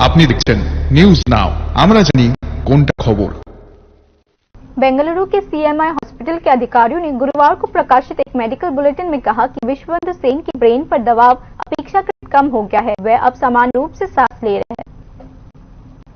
আপনি দেখছেন news now, আমরা জানি কোনটা खबर। बेंगलुरु के सीएमआई हॉस्पिटल के अधिकारियों ने गुरुवार को प्रकाशित एक मेडिकल बुलेटिन में कहा कि विश्वबंधु सेन की ब्रेन पर दबाव अपेक्षाकृत कम हो गया है। वह अब सामान्य रूप से सांस ले रहे हैं।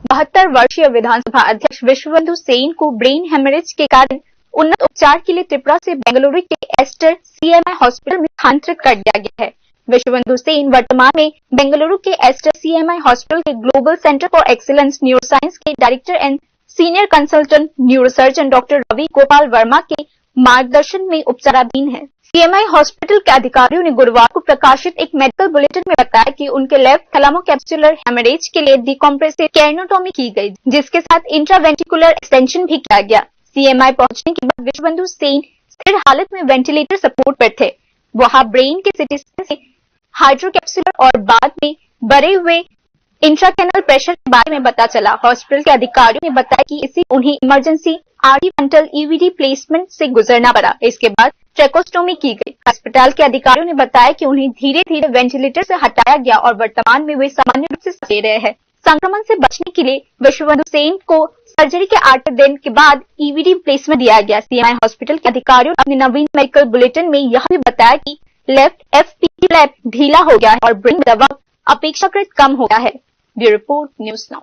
72 वर्षीय विधानसभा अध्यक्ष विश्वबंधु सेन को ब्रेन हेमरेज के कारण उन्नत उपचार के लिए त्रिपुरा से बेंगलुरु के एस्टर सीएमआई हॉस्पिटल में स्थानांतरित कर दिया गया है। विश्वबंधु सेन वर्तमान में बेंगलुरु के एस्टर सीएमआई हॉस्पिटल के global centre for excellence neuroscience के director and senior consultant neurosurgeon doctor Ravi Gopal Verma के मार्गदर्शन में उपचाराधीन है। सीएमआई हॉस्पिटल के अधिकारियों ने गुरुवार को प्रकाशित एक मेडिकल बुलेटिन में बताया कि उनके लेफ्ट थैलामोकैप्सुलर हेमरेज के लिए डिकम्प्रेसिव कैर्नोटोमी की गई, जिसके साथ इंट्रावेंटिकुलर एक्सटेंशन भी किया गया। सीएमआई पहुंचने के बाद विश्वबंधु सेन स्थिर हालत में वेंटिलेटर सपोर्ट पर थे। वहां ब्रेन के सीटी स्कैन से हाइड्रोकैप्सुलर और बाद में बढ़े हुए इंट्राकैनल प्रेशर के बारे में पता चला। हॉस्पिटल के अधिकारियों ने बताया कि इसी उन्हें इमरजेंसी आर्टिवेंटल ईवीडी प्लेसमेंट से गुजरना पड़ा। इसके बाद ट्रेकोस्टोमी की गई। अस्पताल के अधिकारियों ने बताया कि उन्हें धीरे धीरे वेंटिलेटर से हटाया गया और वर्तमान में वे सामान्य रूप से सांस ले रहे हैं। संक्रमण से बचने के लिए विश्वबंधु सेन को सर्जरी के 8 दिन के बाद ईवीडी प्लेसमेंट दिया गया। सीएमआई हॉस्पिटल के अधिकारियों ने अपने नवीन मेडिकल बुलेटिन में यह भी बताया कि लेफ्ट एफपी फ्लैप ढीला हो गया है और ब्रेन दबाव अपेक्षाकृत कम हो गया है। Bureau report news now.